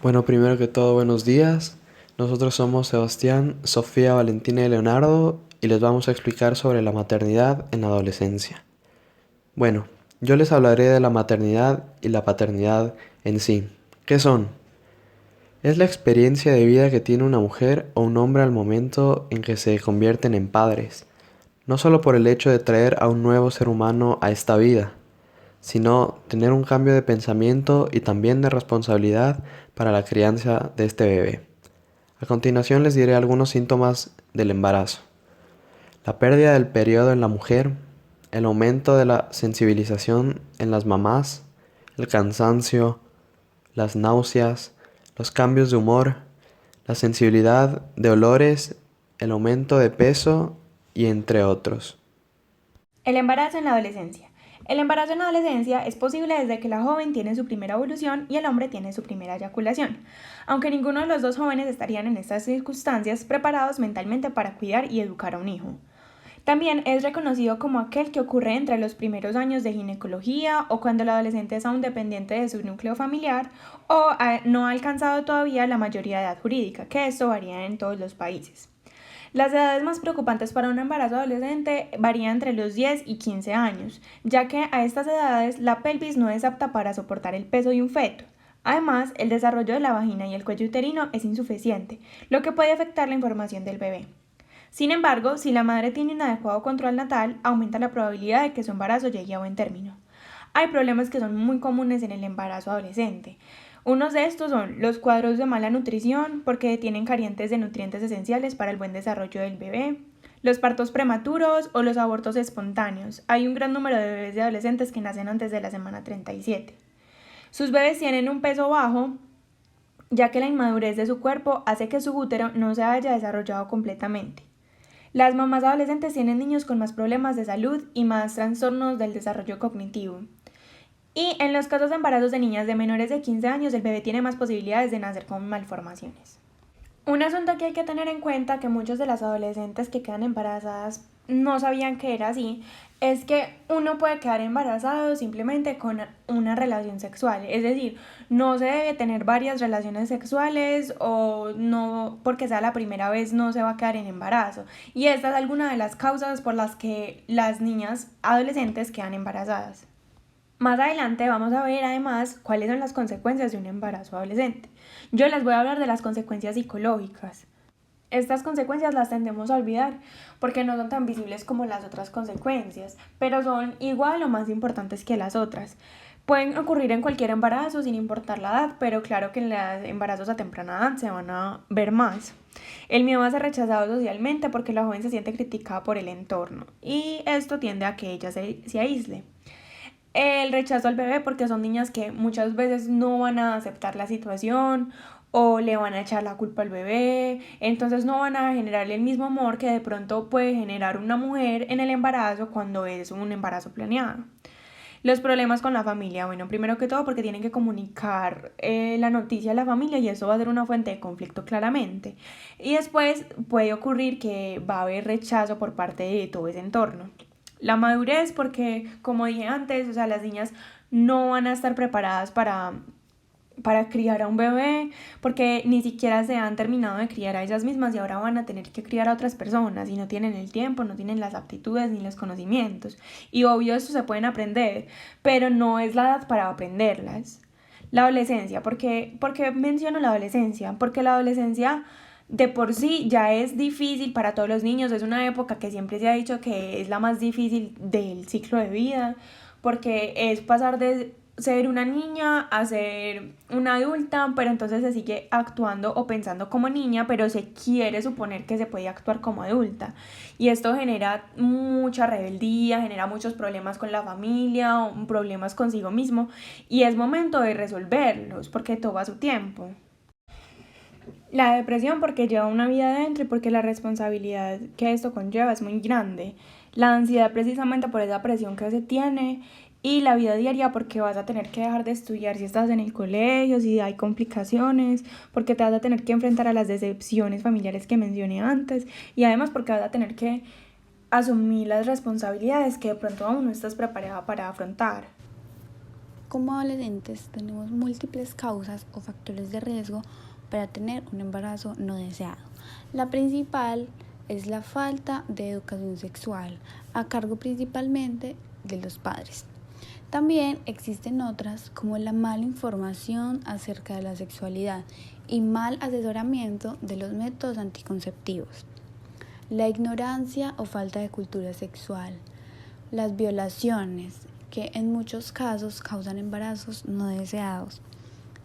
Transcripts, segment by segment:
Bueno, primero que todo, buenos días. Nosotros somos Sebastián, Sofía, Valentina y Leonardo y les vamos a explicar sobre la maternidad en la adolescencia. Bueno, yo les hablaré de la maternidad y la paternidad en sí. ¿Qué son? Es la experiencia de vida que tiene una mujer o un hombre al momento en que se convierten en padres, no solo por el hecho de traer a un nuevo ser humano a esta vida, sino tener un cambio de pensamiento y también de responsabilidad para la crianza de este bebé. A continuación les diré algunos síntomas del embarazo. La pérdida del periodo en la mujer, el aumento de la sensibilización en las mamás, el cansancio, las náuseas, los cambios de humor, la sensibilidad de olores, el aumento de peso y entre otros. El embarazo en la adolescencia. El embarazo en la adolescencia es posible desde que la joven tiene su primera evolución y el hombre tiene su primera eyaculación, aunque ninguno de los dos jóvenes estarían en estas circunstancias preparados mentalmente para cuidar y educar a un hijo. También es reconocido como aquel que ocurre entre los primeros años de ginecología o cuando el adolescente es aún dependiente de su núcleo familiar o no ha alcanzado todavía la mayoría de edad jurídica, que esto varía en todos los países. Las edades más preocupantes para un embarazo adolescente varían entre los 10 y 15 años, ya que a estas edades la pelvis no es apta para soportar el peso de un feto. Además, el desarrollo de la vagina y el cuello uterino es insuficiente, lo que puede afectar la información del bebé. Sin embargo, si la madre tiene un adecuado control natal, aumenta la probabilidad de que su embarazo llegue a buen término. Hay problemas que son muy comunes en el embarazo adolescente. Unos de estos son los cuadros de mala nutrición, porque tienen carentes de nutrientes esenciales para el buen desarrollo del bebé, los partos prematuros o los abortos espontáneos. Hay un gran número de bebés y adolescentes que nacen antes de la semana 37. Sus bebés tienen un peso bajo, ya que la inmadurez de su cuerpo hace que su útero no se haya desarrollado completamente. Las mamás adolescentes tienen niños con más problemas de salud y más trastornos del desarrollo cognitivo. Y en los casos de embarazos de niñas de menores de 15 años, el bebé tiene más posibilidades de nacer con malformaciones. Un asunto que hay que tener en cuenta, que muchas de las adolescentes que quedan embarazadas no sabían que era así, es que uno puede quedar embarazado simplemente con una relación sexual. Es decir, no se debe tener varias relaciones sexuales o no porque sea la primera vez no se va a quedar en embarazo. Y esta es alguna de las causas por las que las niñas adolescentes quedan embarazadas. Más adelante vamos a ver además cuáles son las consecuencias de un embarazo adolescente. Yo les voy a hablar de las consecuencias psicológicas. Estas consecuencias las tendemos a olvidar porque no son tan visibles como las otras consecuencias, pero son igual o más importantes que las otras. Pueden ocurrir en cualquier embarazo sin importar la edad, pero claro que en los embarazos a temprana edad se van a ver más. El miedo a ser rechazado socialmente porque la joven se siente criticada por el entorno y esto tiende a que ella se aísle. El rechazo al bebé porque son niñas que muchas veces no van a aceptar la situación o le van a echar la culpa al bebé, entonces no van a generar el mismo amor que de pronto puede generar una mujer en el embarazo cuando es un embarazo planeado. Los problemas con la familia, bueno, primero que todo porque tienen que comunicar la noticia a la familia y eso va a ser una fuente de conflicto claramente. Y después puede ocurrir que va a haber rechazo por parte de todo ese entorno. La madurez porque, como dije antes, o sea, las niñas no van a estar preparadas para criar a un bebé, porque ni siquiera se han terminado de criar a ellas mismas y ahora van a tener que criar a otras personas y no tienen el tiempo, no tienen las aptitudes ni los conocimientos. Y obvio eso se pueden aprender, pero no es la edad para aprenderlas. La adolescencia, ¿por qué menciono la adolescencia? Porque la adolescencia de por sí ya es difícil para todos los niños, es una época que siempre se ha dicho que es la más difícil del ciclo de vida, porque es pasar de ser una niña a ser una adulta, pero entonces se sigue actuando o pensando como niña, pero se quiere suponer que se puede actuar como adulta. Y esto genera mucha rebeldía, genera muchos problemas con la familia, problemas consigo mismo, y es momento de resolverlos porque toma su tiempo. La depresión porque lleva una vida adentro y porque la responsabilidad que esto conlleva es muy grande. La ansiedad precisamente por esa presión que se tiene y la vida diaria porque vas a tener que dejar de estudiar si estás en el colegio, si hay complicaciones, porque te vas a tener que enfrentar a las decepciones familiares que mencioné antes y además porque vas a tener que asumir las responsabilidades que de pronto aún no estás preparada para afrontar. Como adolescentes tenemos múltiples causas o factores de riesgo para tener un embarazo no deseado. La principal es la falta de educación sexual, a cargo principalmente de los padres. También existen otras como la mala información acerca de la sexualidad y mal asesoramiento de los métodos anticonceptivos. La ignorancia o falta de cultura sexual. Las violaciones, que en muchos casos causan embarazos no deseados.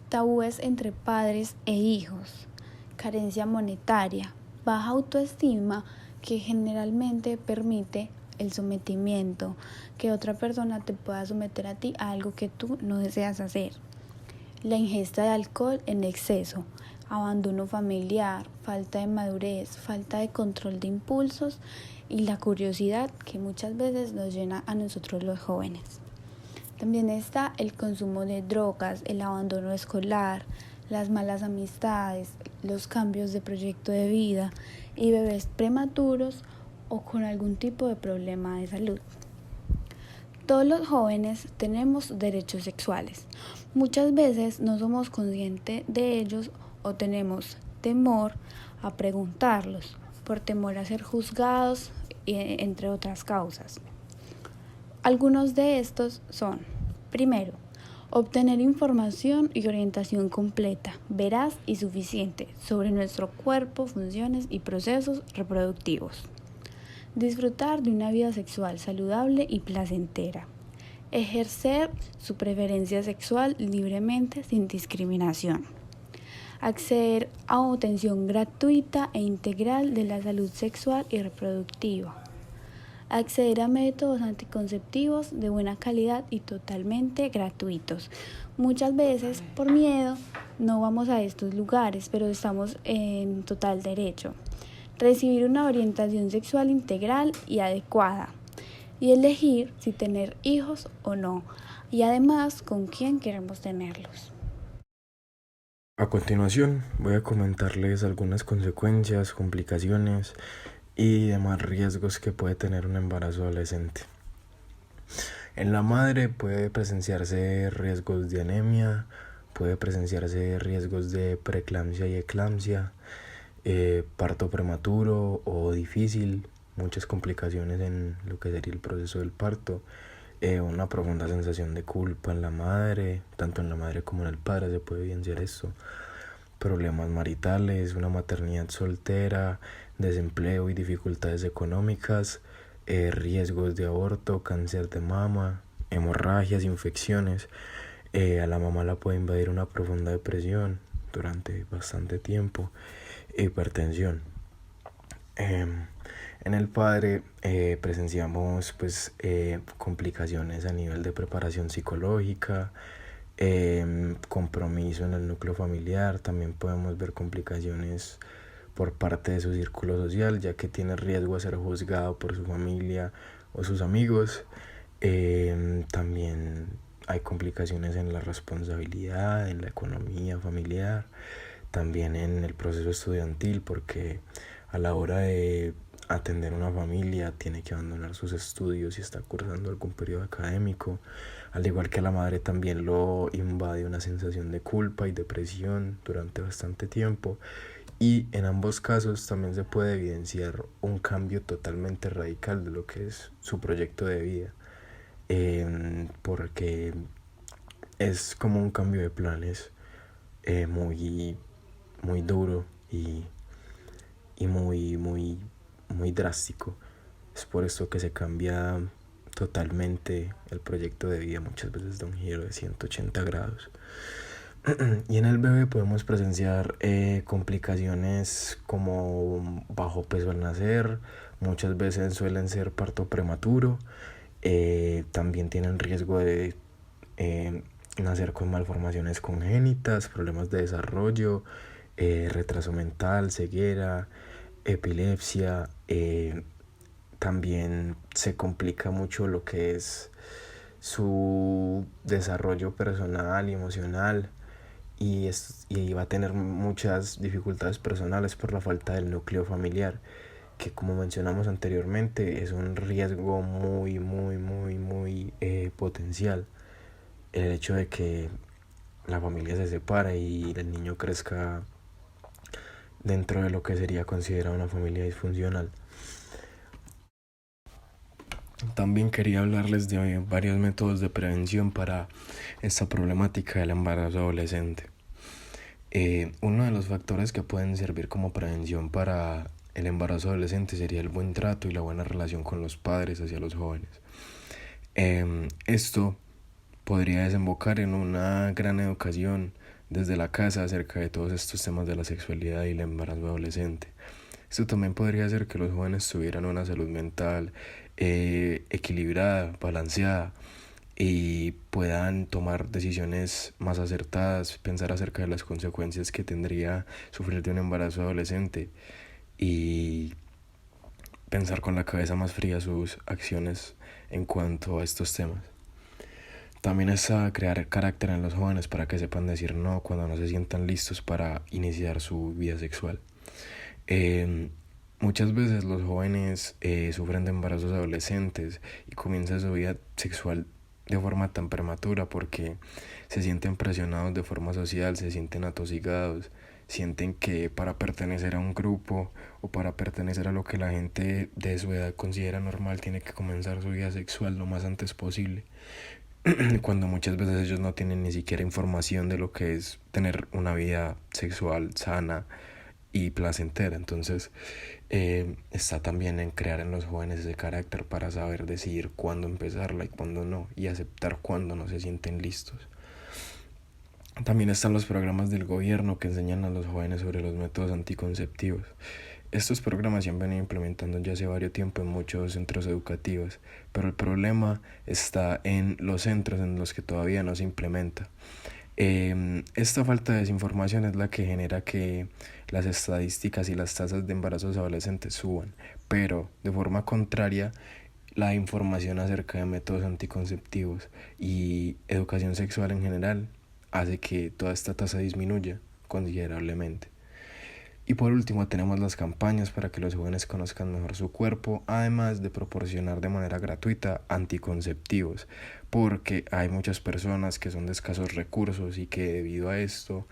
Tabúes entre padres e hijos. Carencia monetaria. Baja autoestima que generalmente permite el sometimiento, que otra persona te pueda someter a ti a algo que tú no deseas hacer. La ingesta de alcohol en exceso, abandono familiar, falta de madurez, falta de control de impulsos y la curiosidad que muchas veces nos llena a nosotros los jóvenes. También está el consumo de drogas, el abandono escolar, las malas amistades, los cambios de proyecto de vida y bebés prematuros o con algún tipo de problema de salud. Todos los jóvenes tenemos derechos sexuales. Muchas veces no somos conscientes de ellos o tenemos temor a preguntarlos por temor a ser juzgados, entre otras causas. Algunos de estos son: primero, obtener información y orientación completa, veraz y suficiente sobre nuestro cuerpo, funciones y procesos reproductivos. Disfrutar de una vida sexual saludable y placentera. Ejercer su preferencia sexual libremente sin discriminación. Acceder a atención gratuita e integral de la salud sexual y reproductiva. Acceder a métodos anticonceptivos de buena calidad y totalmente gratuitos. Muchas veces, por miedo, no vamos a estos lugares, pero estamos en total derecho. Recibir una orientación sexual integral y adecuada. Y elegir si tener hijos o no. Y además, con quién queremos tenerlos. A continuación, voy a comentarles algunas consecuencias, complicaciones y demás riesgos que puede tener un embarazo adolescente. En la madre puede presenciarse riesgos de anemia, puede presenciarse riesgos de preeclampsia y eclampsia, parto prematuro o difícil, muchas complicaciones en lo que sería el proceso del parto, una profunda sensación de culpa en la madre, tanto en la madre como en el padre se puede evidenciar esto. Problemas maritales, una maternidad soltera, desempleo y dificultades económicas, riesgos de aborto, cáncer de mama, hemorragias, infecciones. A la mamá la puede invadir una profunda depresión durante bastante tiempo, hipertensión. En el padre presenciamos complicaciones a nivel de preparación psicológica, compromiso en el núcleo familiar. También podemos ver complicaciones por parte de su círculo social, ya que tiene riesgo a ser juzgado por su familia o sus amigos. También hay complicaciones en la responsabilidad, en la economía familiar, también en el proceso estudiantil, porque a la hora de atender una familia tiene que abandonar sus estudios si está cursando algún periodo académico. Al igual que a la madre, también lo invade una sensación de culpa y depresión durante bastante tiempo, y en ambos casos también se puede evidenciar un cambio totalmente radical de lo que es su proyecto de vida, porque es como un cambio de planes muy, muy duro y muy drástico. Es por esto que se cambia totalmente el proyecto de vida, muchas veces da un giro de 180 grados. Y en el bebé podemos presenciar complicaciones como bajo peso al nacer, muchas veces suelen ser parto prematuro, también tienen riesgo de nacer con malformaciones congénitas, problemas de desarrollo, retraso mental, ceguera, epilepsia. También se complica mucho lo que es su desarrollo personal y emocional, y va a tener muchas dificultades personales por la falta del núcleo familiar, que, como mencionamos anteriormente, es un riesgo muy potencial. el hecho de que la familia se separe y el niño crezca dentro de lo que sería considerada una familia disfuncional. También quería hablarles de varios métodos de prevención para esta problemática del embarazo adolescente. Uno de los factores que pueden servir como prevención para el embarazo adolescente sería el buen trato y la buena relación con los padres hacia los jóvenes. Esto podría desembocar en una gran educación desde la casa acerca de todos estos temas de la sexualidad y el embarazo adolescente. Esto también podría hacer que los jóvenes tuvieran una salud mental equilibrada, balanceada, y puedan tomar decisiones más acertadas, pensar acerca de las consecuencias que tendría sufrir de un embarazo adolescente y pensar con la cabeza más fría sus acciones en cuanto a estos temas. También es a crear carácter en los jóvenes para que sepan decir no cuando no se sientan listos para iniciar su vida sexual. Muchas veces los jóvenes sufren de embarazos adolescentes y comienzan su vida sexual de forma tan prematura porque se sienten presionados de forma social, se sienten atosigados, sienten que para pertenecer a un grupo o para pertenecer a lo que la gente de su edad considera normal tiene que comenzar su vida sexual lo más antes posible, cuando muchas veces ellos no tienen ni siquiera información de lo que es tener una vida sexual sana y placentera. Entonces está también en crear en los jóvenes ese carácter para saber decidir cuándo empezarla y cuándo no, y aceptar cuándo no se sienten listos. También están los programas del gobierno que enseñan a los jóvenes sobre los métodos anticonceptivos. Estos programas se han venido implementando ya hace varios tiempo en muchos centros educativos, pero el problema está en los centros en los que todavía no se implementa. Esta falta de desinformación es la que genera que las estadísticas y las tasas de embarazos adolescentes suban, pero de forma contraria, la información acerca de métodos anticonceptivos y educación sexual en general hace que toda esta tasa disminuya considerablemente. Y por último tenemos las campañas para que los jóvenes conozcan mejor su cuerpo, además de proporcionar de manera gratuita anticonceptivos, porque hay muchas personas que son de escasos recursos y que debido a esto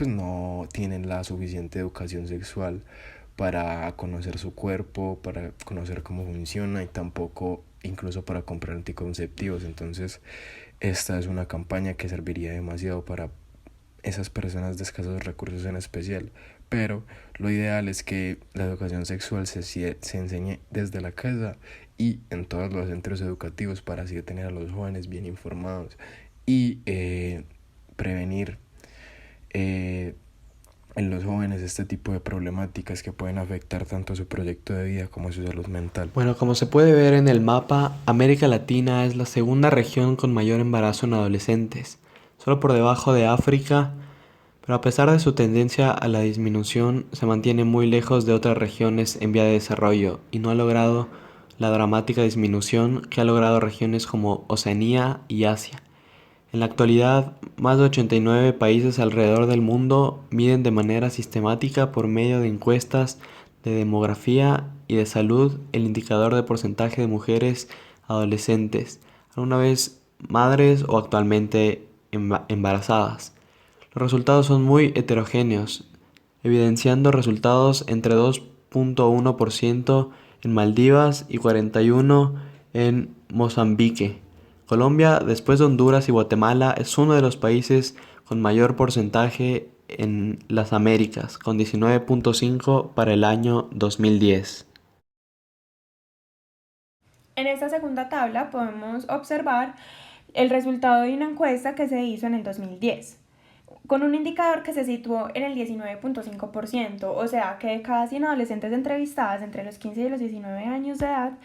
no tienen la suficiente educación sexual para conocer su cuerpo, para conocer cómo funciona y tampoco incluso para comprar anticonceptivos. Entonces esta es una campaña que serviría demasiado para esas personas de escasos recursos en especial, pero lo ideal es que la educación sexual se enseñe desde la casa y en todos los centros educativos para así tener a los jóvenes bien informados y prevenir en los jóvenes este tipo de problemáticas que pueden afectar tanto su proyecto de vida como su salud mental. Bueno, como se puede ver en el mapa, América Latina es la segunda región con mayor embarazo en adolescentes, solo por debajo de África, pero a pesar de su tendencia a la disminución, se mantiene muy lejos de otras regiones en vía de desarrollo y no ha logrado la dramática disminución que ha logrado regiones como Oceanía y Asia. En la actualidad, más de 89 países alrededor del mundo miden de manera sistemática por medio de encuestas de demografía y de salud el indicador de porcentaje de mujeres adolescentes, alguna vez madres o actualmente embarazadas. Los resultados son muy heterogéneos, evidenciando resultados entre 2.1% en Maldivas y 41% en Mozambique. Colombia, después de Honduras y Guatemala, es uno de los países con mayor porcentaje en las Américas, con 19.5% para el año 2010. En esta segunda tabla podemos observar el resultado de una encuesta que se hizo en el 2010, con un indicador que se situó en el 19.5%, o sea que de cada 100 adolescentes entrevistadas entre los 15 y los 19 años de edad,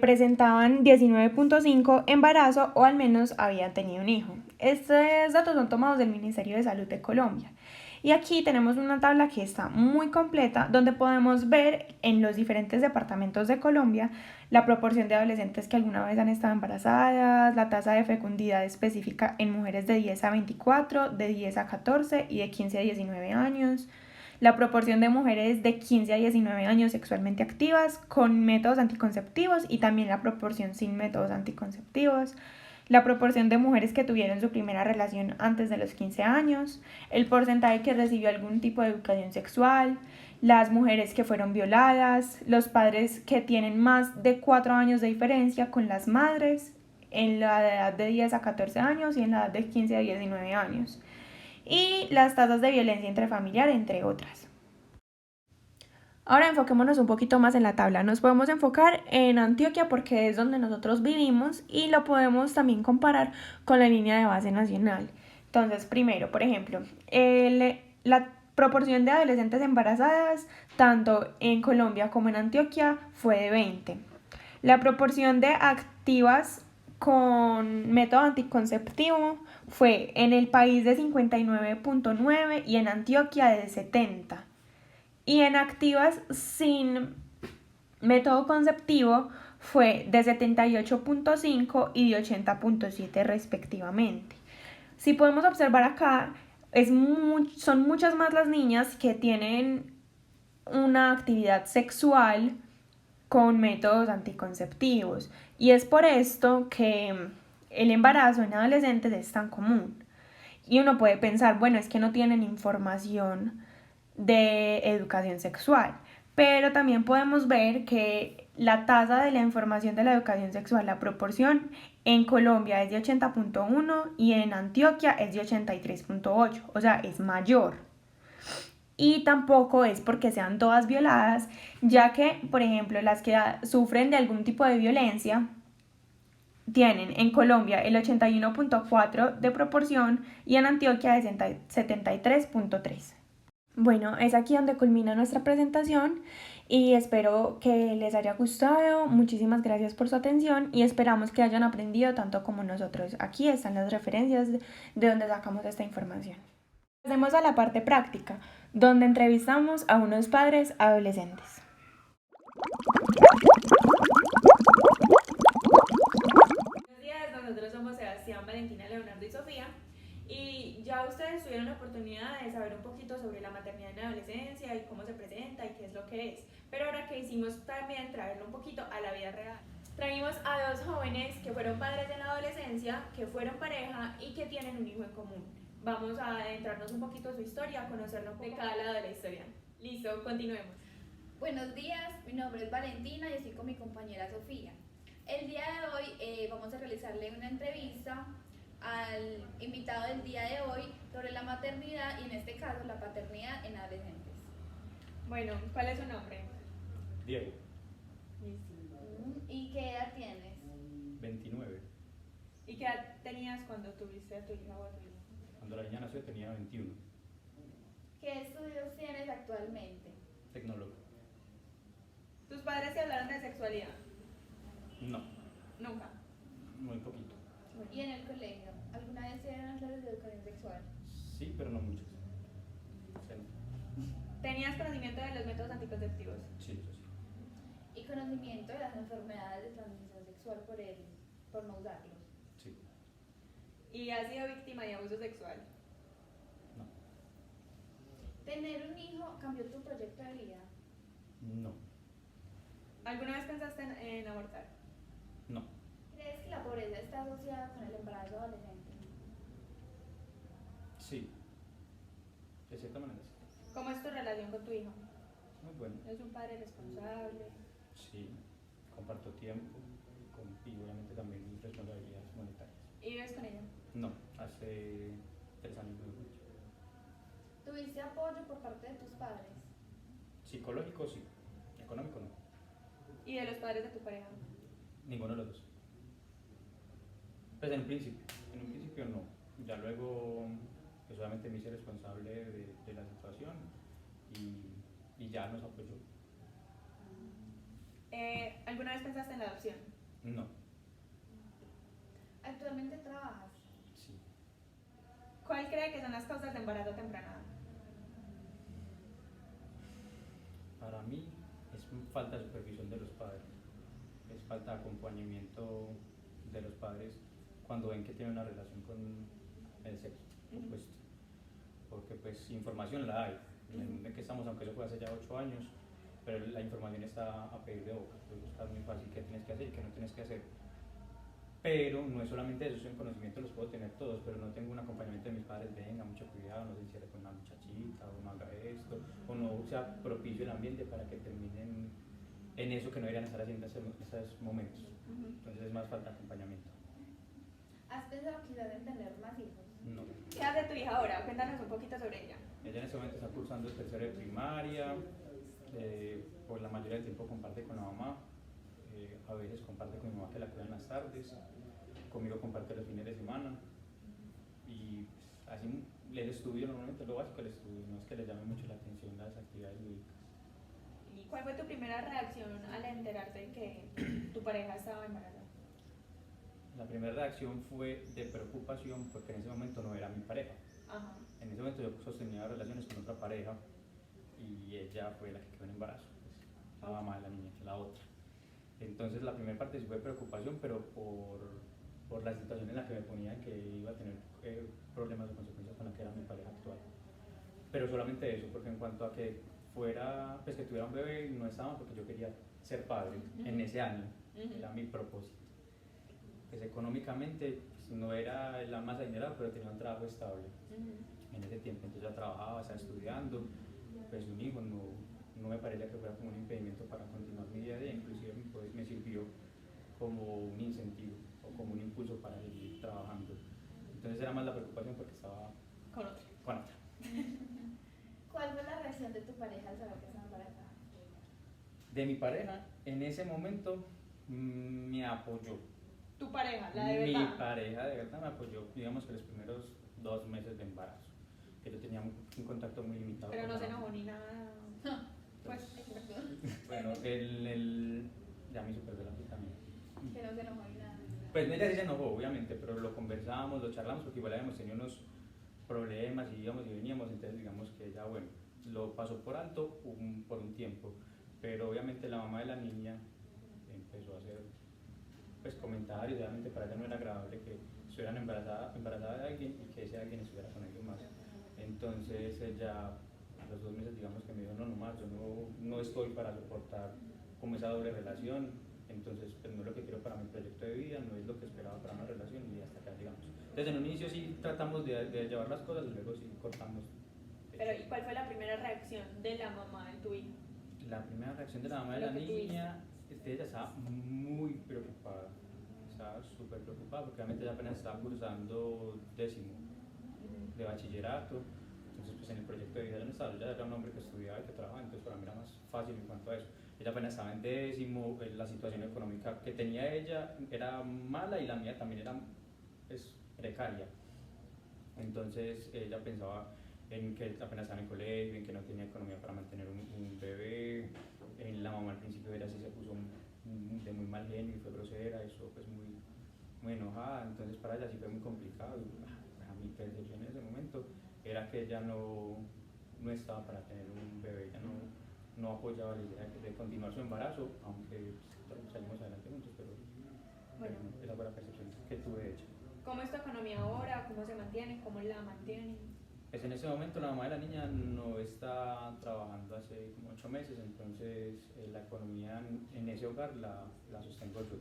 presentaban 19.5 embarazo o al menos habían tenido un hijo. Estos datos son tomados del Ministerio de Salud de Colombia. Y aquí tenemos una tabla que está muy completa donde podemos ver en los diferentes departamentos de Colombia la proporción de adolescentes que alguna vez han estado embarazadas, la tasa de fecundidad específica en mujeres de 10 a 24, de 10 a 14 y de 15 a 19 años, la proporción de mujeres de 15 a 19 años sexualmente activas con métodos anticonceptivos y también la proporción sin métodos anticonceptivos, la proporción de mujeres que tuvieron su primera relación antes de los 15 años, el porcentaje que recibió algún tipo de educación sexual, las mujeres que fueron violadas, los padres que tienen más de 4 años de diferencia con las madres en la edad de 10 a 14 años y en la edad de 15 a 19 años, y las tasas de violencia intrafamiliar, entre otras. Ahora enfoquémonos un poquito más en la tabla. Nos podemos enfocar en Antioquia porque es donde nosotros vivimos y lo podemos también comparar con la línea de base nacional. Entonces, primero, por ejemplo, la proporción de adolescentes embarazadas, tanto en Colombia como en Antioquia, fue de 20. La proporción de activas con método anticonceptivo fue en el país de 59.9 y en Antioquia de 70. Y en activas sin método conceptivo fue de 78.5 y de 80.7 respectivamente. Si podemos observar acá, son muchas más las niñas que tienen una actividad sexual con métodos anticonceptivos, y es por esto que el embarazo en adolescentes es tan común. Y uno puede pensar, bueno, es que no tienen información de educación sexual, pero también podemos ver que la tasa de la información de la educación sexual, la proporción en Colombia es de 80.1 y en Antioquia es de 83.8, o sea, es mayor. Y tampoco es porque sean todas violadas, ya que, por ejemplo, las que sufren de algún tipo de violencia tienen en Colombia el 81.4 de proporción y en Antioquia el 73.3. Bueno, es aquí donde culmina nuestra presentación y espero que les haya gustado. Muchísimas gracias por su atención y esperamos que hayan aprendido tanto como nosotros. Aquí están las referencias de donde sacamos esta información. Pasemos a la parte práctica, donde entrevistamos a unos padres adolescentes. Buenos días, nosotros somos Sebastián, Valentina, Leonardo y Sofía. Y ya ustedes tuvieron la oportunidad de saber un poquito sobre la maternidad en la adolescencia y cómo se presenta y qué es lo que es. Pero ahora que hicimos también traerlo un poquito a la vida real. Trajimos a dos jóvenes que fueron padres en la adolescencia, que fueron pareja y que tienen un hijo en común. Vamos a adentrarnos un poquito en su historia, a conocerlo de cada lado de la historia. Listo, continuemos. Buenos días, mi nombre es Valentina y estoy con mi compañera Sofía. El día de hoy vamos a realizarle una entrevista al invitado del día de hoy sobre la maternidad y en este caso la paternidad en adolescentes. Bueno, ¿cuál es su nombre? Diego, ¿Y qué edad tienes? 29. ¿Y qué edad tenías cuando tuviste a tu hija o a tu hijo? Cuando la niña nació tenía 21. ¿Qué estudios tienes actualmente? Tecnólogo. ¿Tus padres te hablaron de sexualidad? No, Nunca. muy poquito. ¿Y en el colegio? ¿Alguna vez te dieron clases de educación sexual? Sí, pero no muchas. O sea, no. ¿Tenías conocimiento de los métodos anticonceptivos? Sí, eso sí. ¿Y conocimiento de las enfermedades de transmisión sexual por no usarlos? Sí. ¿Y has sido víctima de abuso sexual? No. ¿Tener un hijo cambió tu proyecto de vida? No. ¿Alguna vez pensaste en abortar? No. ¿Crees que la pobreza está asociada con el embarazo adolescente? Sí. De cierta manera sí. ¿Cómo es tu relación con tu hijo? Muy bueno. ¿Es un padre responsable? Sí. Comparto tiempo y obviamente también mis responsabilidades monetarias. ¿Y vives con ella? No, hace 3 años no mucho. ¿Tuviste apoyo por parte de tus padres? Psicológico sí. Económico no. ¿Y de los padres de tu pareja? Ninguno de los dos. Pues en un principio no. Ya luego, pues obviamente me hice responsable de la situación y ya nos apoyó. ¿Alguna vez pensaste en la adopción? No, ¿Actualmente trabajas? sí. ¿Cuál cree que son las causas de embarazo temprano? Para mí es falta de supervisión de los padres, es falta de acompañamiento de los padres cuando ven que tienen una relación con el sexo opuesto. Porque pues información la hay, en el mundo en que estamos, aunque eso fue hace ya 8 años, pero la información está a pedir de boca, pues buscar muy fácil qué tienes que hacer y qué no tienes que hacer. Pero no es solamente eso, en conocimiento los puedo tener todos, pero no tengo un acompañamiento de mis padres, venga, mucho cuidado, no se encierre con una muchachita, o no haga esto, o no sea propicio el ambiente para que terminen en eso que no deberían estar haciendo en esos momentos. Entonces es más falta de acompañamiento. ¿Has pensado quizás en tener más hijos? No. ¿Qué hace tu hija ahora? Cuéntanos un poquito sobre ella. Ella en este momento está cursando el tercero de primaria, por la mayoría del tiempo comparte con la mamá, a veces comparte con mi mamá que la cuida en las tardes, conmigo comparte los fines de semana y pues, así el estudio normalmente es lo básico, el estudio, no es que le llame mucho la atención las actividades lúdicas. ¿Y cuál fue tu primera reacción al enterarte de que tu pareja estaba embarazada? La primera reacción fue de preocupación porque en ese momento no era mi pareja. Ajá. En ese momento yo sostenía relaciones con otra pareja y ella fue la que quedó en embarazo, pues, la mamá de la niña, la otra. Entonces la primera parte sí fue preocupación, pero por la situación en la que me ponía, que iba a tener problemas o consecuencias con la que era mi pareja actual. Pero solamente eso, porque en cuanto a que fuera, pues que tuviera un bebé, no estaba porque yo quería ser padre en ese año, era mi propósito. Pues económicamente pues, no era la más adinerada, pero tenía un trabajo estable en ese tiempo, entonces ya trabajaba, estaba estudiando, pues un hijo no me parecía que fuera como un impedimento para continuar mi día a día, inclusive pues, me sirvió como un incentivo o como un impulso para seguir trabajando. Entonces era más la preocupación porque estaba Con otra. con otra. ¿Cuál fue la reacción de tu pareja al saber que estaba embarazada? De mi pareja, en ese momento me apoyó. Tu pareja, la de Mi verdad. pareja de verdad me apoyó, digamos que los primeros 2 meses de embarazo, que yo tenía un contacto muy limitado. Pero con no se la- enojó ni nada. Pues, Bueno, ya me hizo perder la pista también. Que no se enojó ni nada. Pues ella sí se enojó, obviamente, pero lo conversábamos, lo charlamos, porque igual habíamos tenido unos problemas y íbamos y veníamos, entonces digamos que ella, bueno, lo pasó por alto por un tiempo, pero obviamente la mamá de la niña empezó a hacer pues comentarios, obviamente para ella no era agradable que estuvieran embarazada de alguien y que ese alguien estuviera con alguien más. Entonces ella a los 2 meses digamos que me dijo, no más, yo no estoy para soportar como esa doble relación, entonces pues no es lo que quiero para mi proyecto de vida, no es lo que esperaba para una relación y hasta acá llegamos. Entonces en un inicio sí tratamos de llevar las cosas y luego sí cortamos. pero ¿y cuál fue la primera reacción de la mamá de tu hija? La primera reacción de la mamá de Lo la que tú niña, ella estaba muy preocupada, estaba súper preocupada porque realmente ella apenas estaba cursando 10º de bachillerato, entonces pues en el proyecto de vida yo no estaba, yo ya era un hombre que estudiaba y que trabajaba, entonces para mí era más fácil en cuanto a eso. Ella apenas estaba en 10º, la situación económica que tenía ella era mala y la mía también era pues, precaria, entonces ella pensaba en que apenas estaba en el colegio, en que no tenía economía para mantener un bebé, la mamá al principio era así, se puso de muy mal genio y fue grosera, eso pues muy enojada, entonces para ella sí fue muy complicado y a mi percepción en ese momento era que ella no estaba para tener un bebé, ella no apoyaba la idea de continuar su embarazo, aunque salimos adelante juntos, pero Bueno. esa fue la percepción que tuve de ella. ¿Cómo es tu economía ahora? ¿Cómo se mantiene? ¿Cómo la mantienen? Pues en ese momento la mamá de la niña no está trabajando hace como 8 meses, entonces la economía en ese hogar la sostengo yo.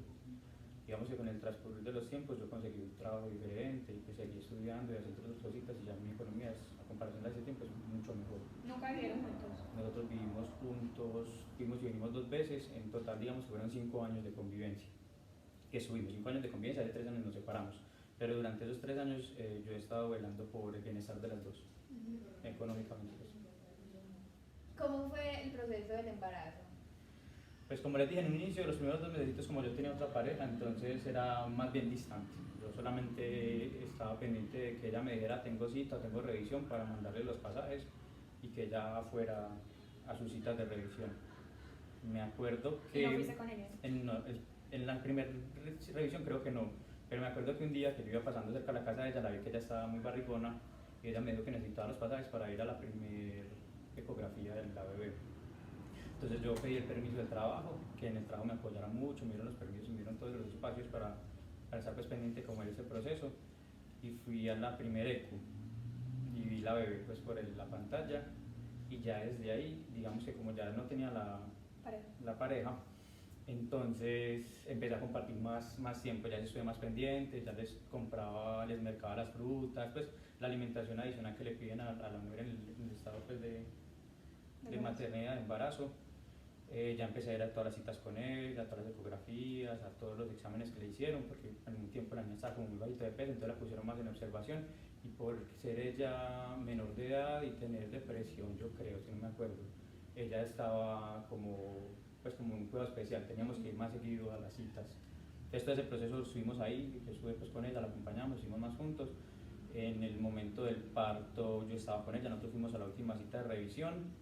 Digamos que con el transcurrir de los tiempos yo conseguí un trabajo diferente y pues seguí estudiando y haciendo otras cositas y ya mi economía a comparación de ese tiempo es mucho mejor. ¿Nunca vivieron juntos? Nosotros vivimos juntos, fuimos y venimos 2 veces, en total digamos que fueron 5 años de convivencia. Que subimos 5 años de convivencia, hace 3 años nos separamos. Pero durante esos 3 años yo he estado velando por el bienestar de las dos, económicamente. Pues. ¿Cómo fue el proceso del embarazo? Pues como les dije en un inicio, los primeros 2 mesecitos como yo tenía otra pareja, entonces era más bien distante. Yo solamente estaba pendiente de que ella me dijera tengo cita, tengo revisión para mandarle los pasajes y que ella fuera a sus citas de revisión. Me acuerdo que... ¿Y no fuiste con ella? En la primera revisión creo que no. Pero me acuerdo que un día que yo iba pasando cerca de la casa de ella, la vi que ella estaba muy barrigona y ella me dijo que necesitaba los pasajes para ir a la primera ecografía de la bebé. Entonces yo pedí el permiso del trabajo, que en el trabajo me apoyaran mucho, me dieron los permisos, me dieron todos los espacios para estar pues pendiente como era ese proceso y fui a la primera eco y vi la bebé pues por la pantalla y ya desde ahí, digamos que como ya no tenía la pareja, Entonces empecé a compartir más tiempo, ya estuve más pendiente, ya les compraba, les mercaba las frutas, pues la alimentación adicional que le piden a la mujer en el estado pues, de maternidad, de embarazo. Ya empecé a ir a todas las citas con él, a todas las ecografías, a todos los exámenes que le hicieron, porque en un tiempo la niña estaba como muy bajita de peso, entonces la pusieron más en observación, y por ser ella menor de edad y tener depresión, yo creo, si no me acuerdo, ella estaba como, pues como un cuidado especial, teníamos que ir más seguido a las citas. Entonces todo ese proceso lo estuvimos ahí, yo estuve pues con ella, la acompañamos, estuvimos más juntos. En el momento del parto yo estaba con ella, nosotros fuimos a la última cita de revisión.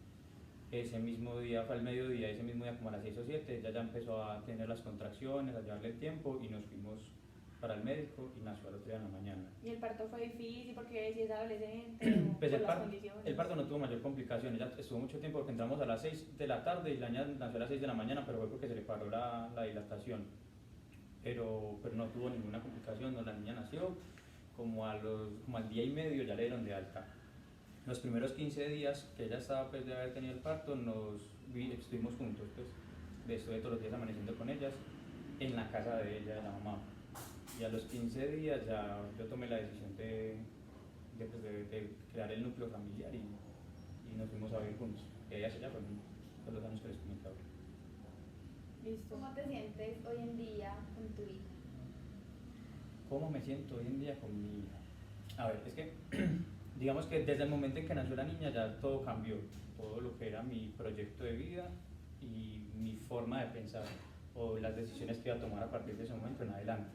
Ese mismo día, fue al mediodía, ese mismo día como a las 6 o 7, ella ya empezó a tener las contracciones, a llevarle el tiempo, y nos fuimos para el médico y nació al otro día en la mañana. ¿Y el parto fue difícil porque si es adolescente o Pues por las condiciones? el parto no tuvo mayor complicación, ella estuvo mucho tiempo porque entramos a las 6 de la tarde y la niña nació a las 6 de la mañana, pero fue porque se le paró la dilatación. Pero no tuvo ninguna complicación, no, la niña nació como al día y medio ya le dieron de alta. Los primeros 15 días que ella estaba pues, de haber tenido el parto, estuvimos juntos, pues, estuve todos los días amaneciendo con ellas en la casa de ella, de la mamá. Y a los 15 días ya yo tomé la decisión de crear el núcleo familiar y nos fuimos a vivir juntos. Y ella se ya fueron los años que les comentaba. Listo. ¿Cómo te sientes hoy en día con tu hija? ¿Cómo me siento hoy en día con mi hija? A ver, es que digamos que desde el momento en que nació la niña ya todo cambió, todo lo que era mi proyecto de vida y mi forma de pensar o las decisiones que iba a tomar a partir de ese momento en adelante.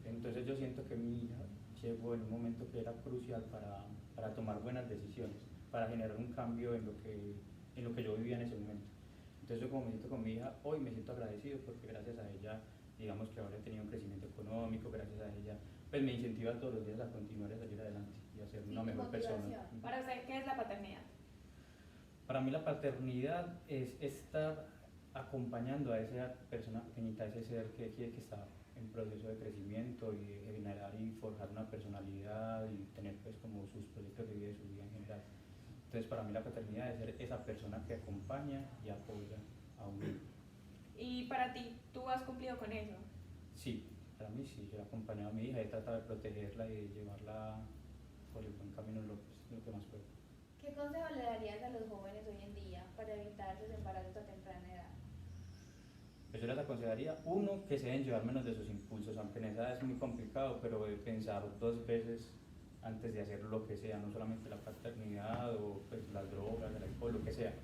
Entonces yo siento que mi hija llegó en un momento que era crucial para tomar buenas decisiones, para generar un cambio en lo que yo vivía en ese momento. Entonces yo como me siento con mi hija, hoy me siento agradecido porque gracias a ella, digamos que ahora he tenido un crecimiento económico, gracias a ella, pues me incentiva todos los días a continuar y a salir adelante y a ser una mejor persona. Para usted, ¿qué es la paternidad? Para mí la paternidad es estar acompañando a esa persona pequeñita, a ese ser que quiere que está en proceso de crecimiento y de generar y forjar una personalidad y tener pues como sus proyectos de vida y su vida en general. Entonces para mí la paternidad es ser esa persona que acompaña y apoya a un hijo. ¿Y para ti, tú has cumplido con eso? Sí, para mí sí, yo he acompañado a mi hija, he tratado de protegerla y de llevarla por el buen camino lo que más puedo. ¿Qué consejo le darías a los jóvenes hoy en día para evitar sus embarazos a temprana edad? Pues yo les aconsejaría, uno, que se deben llevar menos de sus impulsos, aunque en esa edad es muy complicado, pero de pensar 2 veces antes de hacer lo que sea, no solamente la paternidad o pues, las drogas, el alcohol, lo que sea.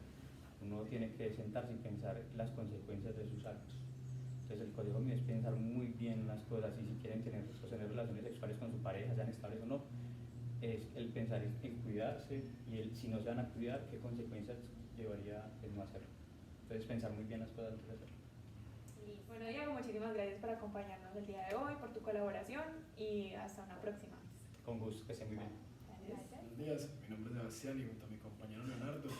Uno tiene que sentarse y pensar las consecuencias de sus actos. Entonces el consejo mío es pensar muy bien las cosas y si quieren tener relaciones sexuales con su pareja, sean estables o no, es el pensar en cuidarse y si no se van a cuidar, qué consecuencias llevaría el no hacerlo. Entonces pensar muy bien las cosas antes de hacerlo. Bueno, Diego, muchísimas gracias por acompañarnos el día de hoy, por tu colaboración y hasta una próxima vez. Con gusto, que estén muy bien. Gracias. Buenos días, mi nombre es Sebastián y junto a mi compañero Leonardo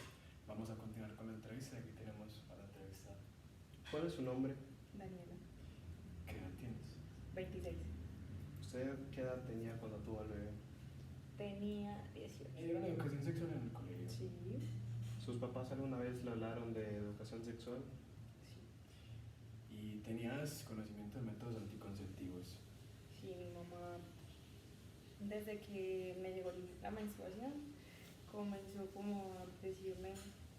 vamos a continuar con la entrevista. Aquí tenemos para entrevistar. ¿Cuál es su nombre? Daniela, ¿Qué edad tienes? 26. ¿Usted qué edad tenía cuando tuvo al bebé? Tenía 18. ¿Dieron educación sexual en el colegio? Sí, ¿Sus papás alguna vez le hablaron de educación sexual? sí. ¿Y tenías conocimiento de métodos anticonceptivos? Sí, mi mamá, desde que me llegó la menstruación, comenzó como a decirme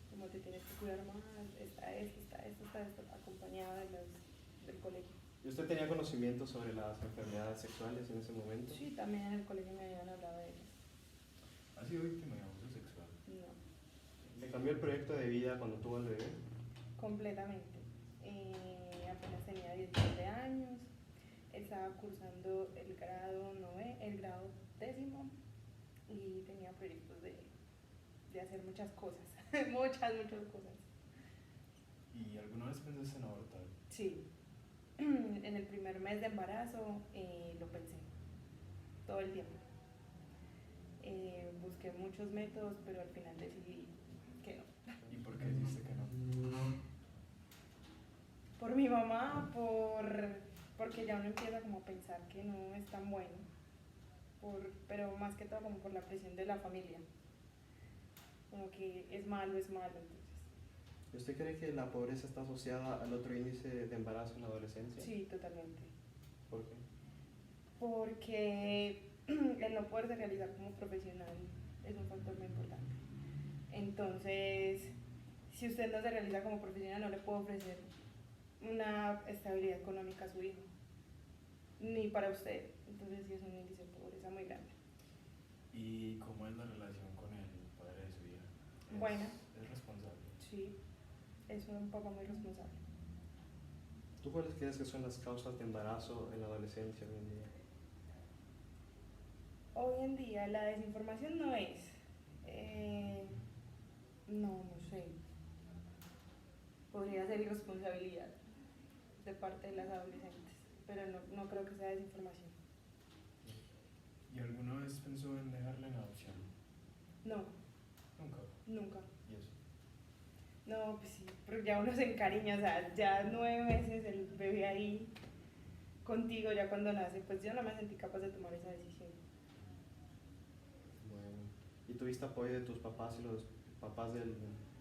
como te tienes que cuidar más, está esto, acompañada del colegio. ¿Y usted tenía conocimiento sobre las enfermedades sexuales en ese momento? Sí, también en el colegio me habían hablado de ellas. ¿Has sido víctima de abuso sexual? No, ¿Le cambió el proyecto de vida cuando tuvo al bebé? completamente. Apenas tenía 17 años, estaba cursando el grado 10º y tenía proyectos de hacer muchas cosas, muchas cosas. ¿Y alguna vez pensaste en abortar? Sí, en el primer mes de embarazo lo pensé, todo el tiempo. Busqué muchos métodos, pero al final decidí que no. ¿Y por qué dijiste que no? Por mi mamá, porque ya uno empieza como a pensar que no es tan bueno, pero más que todo como por la presión de la familia, como que es malo, entonces. ¿Y usted cree que la pobreza está asociada al otro índice de embarazo en la adolescencia? Sí, totalmente. ¿Por qué? Porque el no poderse realizar como profesional es un factor muy importante. Entonces, si usted no se realiza como profesional, no le puede ofrecer una estabilidad económica a su hijo, ni para usted. Entonces, sí es un índice de pobreza muy grande. ¿Y cómo es la relación con el padre de su hija? Buena. ¿Es responsable? Sí, es un papá muy responsable. ¿Tú cuáles crees que son las causas de embarazo en la adolescencia hoy en día? Hoy en día la desinformación no es, no sé, podría ser irresponsabilidad de parte de las adolescentes, pero no creo que sea desinformación. ¿Y alguna vez pensó en dejarla en adopción? No, Nunca. nunca. ¿Y eso? No, pues sí, pero ya uno se encariña, o sea, ya 9 meses el bebé ahí contigo, ya cuando nace, pues yo no me sentí capaz de tomar esa decisión. Bueno, ¿y tuviste apoyo de tus papás y los papás del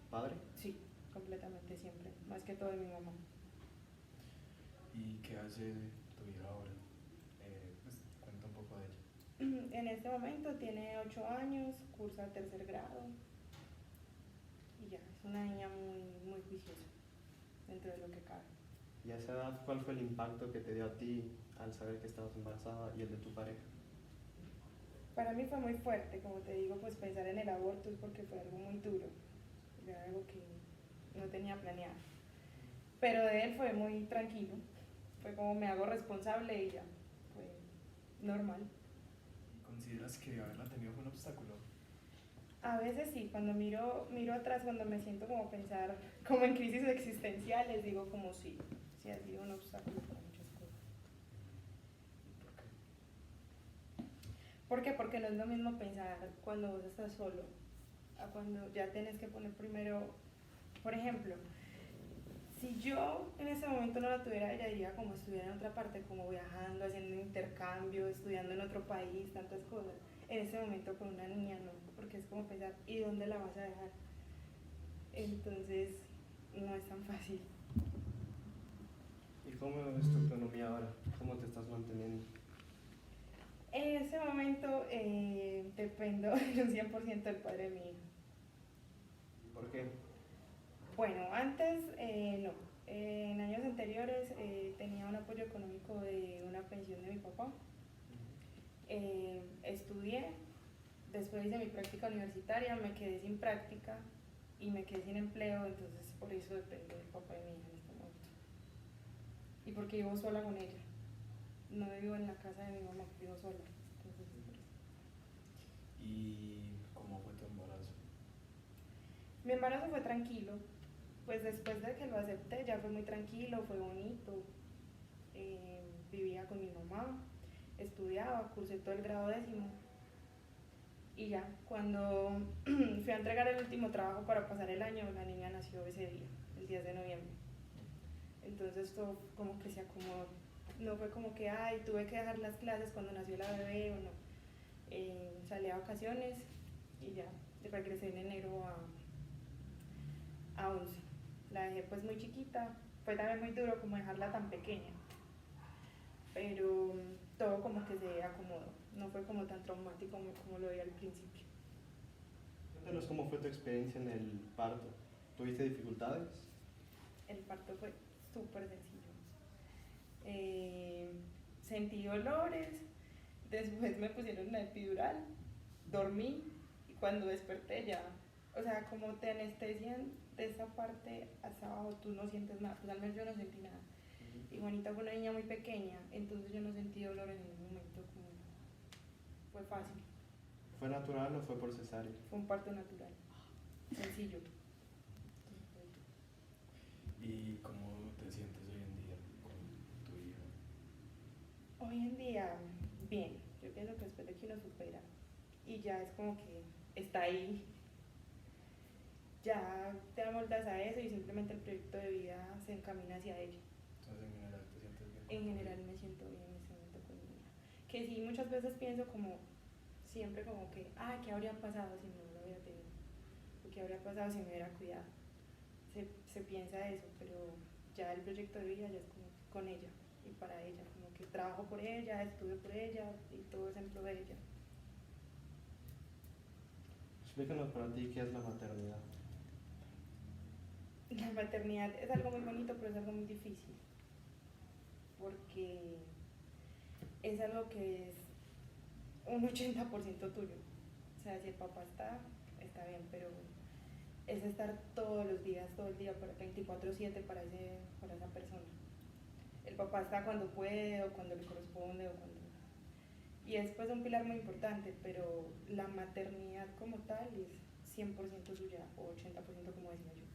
padre? Sí, completamente siempre, más que todo de mi mamá. ¿Y qué hace tu hija ahora? Pues cuenta un poco de ella. En este momento tiene 8 años, cursa 3er grado y ya, es una niña muy juiciosa dentro de lo que cabe. ¿Y a esa edad cuál fue el impacto que te dio a ti al saber que estabas embarazada y el de tu pareja? Para mí fue muy fuerte, como te digo, pues pensar en el aborto es porque fue algo muy duro, era algo que no tenía planeado. Pero de él fue muy tranquilo, fue como me hago responsable y ya, fue normal. ¿Consideras que haberla tenido fue un obstáculo? A veces sí, cuando miro atrás, cuando me siento como pensar, como en crisis existenciales, digo como sí ha sido un obstáculo para muchas cosas. ¿Por qué? ¿Por qué? Porque no es lo mismo pensar cuando vos estás solo, a cuando ya tienes que poner primero, por ejemplo, si yo en ese momento no la tuviera, ella diría como estuviera en otra parte, como viajando, haciendo un intercambio, estudiando en otro país, tantas cosas. En ese momento con una niña no, porque es como pensar, ¿y dónde la vas a dejar? Entonces, no es tan fácil. ¿Y cómo es tu economía ahora? ¿Cómo te estás manteniendo? En ese momento dependo en un 100% del padre de mi hija. ¿Por qué? Bueno, antes no. En años anteriores tenía un apoyo económico de una pensión de mi papá. Estudié, después hice mi práctica universitaria, me quedé sin práctica y me quedé sin empleo, entonces por eso dependo del papá de mi hija en este momento. Y porque vivo sola con ella. No vivo en la casa de mi mamá, vivo sola. Entonces, por eso. ¿Y cómo fue tu embarazo? Mi embarazo fue tranquilo, pues después de que lo acepté ya fue muy tranquilo, fue bonito. Vivía con mi mamá, estudiaba, cursé todo el grado 10º y ya, cuando fui a entregar el último trabajo para pasar el año, la niña nació ese día, el 10 de noviembre. Entonces todo como que se acomodó, no fue como que, ay, tuve que dejar las clases cuando nació la bebé o no. Salí a vacaciones y ya, regresé en enero a 11. La dejé pues muy chiquita, fue también muy duro como dejarla tan pequeña, pero todo como que se acomodó, no fue como tan traumático como lo vi al principio. Cuéntanos cómo fue tu experiencia en el parto. ¿Tuviste dificultades? El parto fue súper sencillo. Sentí dolores, después me pusieron una epidural, dormí y cuando desperté ya, o sea, como te anestesian de esa parte hasta abajo, tú no sientes nada, pues al menos yo no sentí nada. Y Juanita fue una niña muy pequeña, entonces yo no sentí dolor en ningún momento, como fue fácil. ¿Fue natural o fue por cesárea? Fue un parto natural, sencillo. ¿Y cómo te sientes hoy en día con tu hija? Hoy en día, bien, yo pienso que después de que uno supera y ya es como que está ahí, ya te amoldas a eso y simplemente el proyecto de vida se encamina hacia ello. Entonces, en general, ¿te sientes bien? En general me siento bien en ese momento con mi hija. Que sí, muchas veces pienso como, siempre como que, ¿qué habría pasado si no lo hubiera tenido? ¿O qué habría pasado si me hubiera cuidado? se piensa eso, pero ya el proyecto de vida ya es como con ella y para ella, como que trabajo por ella, estudio por ella y todo es en pro de ella. Explícanos para ti qué es la maternidad. La maternidad es algo muy bonito, pero es algo muy difícil, porque es algo que es un 80% tuyo. O sea, si el papá está bien, pero es estar todos los días, todo el día, 24/7 para esa persona. El papá está cuando puede o cuando le corresponde o cuando... Y es pues un pilar muy importante, pero la maternidad como tal es 100% suya o 80% como decía yo.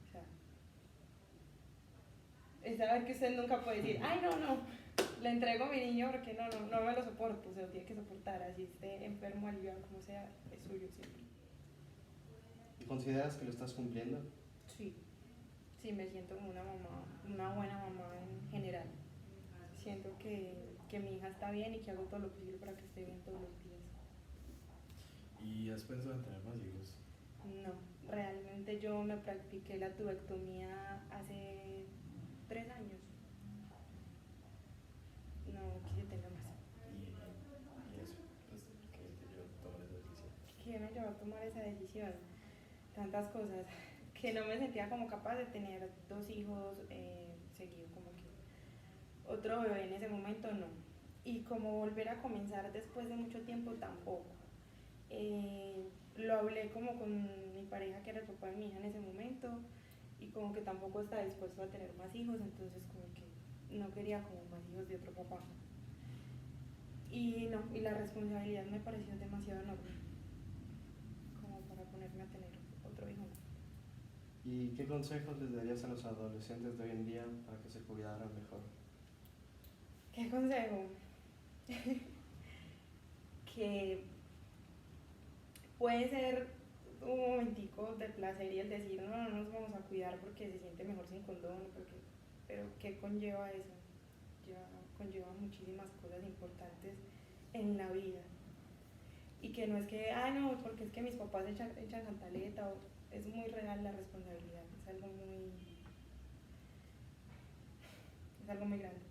O sea, es saber que usted nunca puede decir, ay no, le entrego a mi niño porque no me lo soporto, se lo tiene que soportar, así esté enfermo, aliviado, como sea, es suyo siempre. ¿Y consideras que lo estás cumpliendo? Sí, me siento como una mamá, una buena mamá en general. Siento que mi hija está bien y que hago todo lo posible para que esté bien todos los días. ¿Y has pensado en tener más hijos? No, realmente yo me practiqué la tubectomía hace 3 años. No quise tener más. Y eso, pues, ¿qué te llevó a tomar esa decisión? ¿Qué me llevó a tomar esa decisión? Tantas cosas, que no me sentía como capaz de tener 2 hijos seguidos, como que otro bebé en ese momento no. Y como volver a comenzar después de mucho tiempo tampoco. Lo hablé como con mi pareja, que era el papá de mi hija en ese momento, y como que tampoco está dispuesto a tener más hijos, entonces como que no quería como más hijos de otro papá. Y no, y la responsabilidad me pareció demasiado enorme como para ponerme a tener otro hijo. ¿Y qué consejos les darías a los adolescentes de hoy en día para que se cuidaran mejor? ¿Qué consejo? Que puede ser un momentico de placer y el decir no nos vamos a cuidar porque se siente mejor sin condón, pero ¿qué conlleva eso? Conlleva muchísimas cosas importantes en la vida. Y que no es que, no, porque es que mis papás echan cantaleta, es muy real la responsabilidad, es algo muy grande,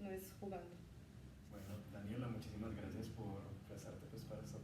no es jugando. Bueno, Daniela, muchísimas gracias por prestarte pues para esta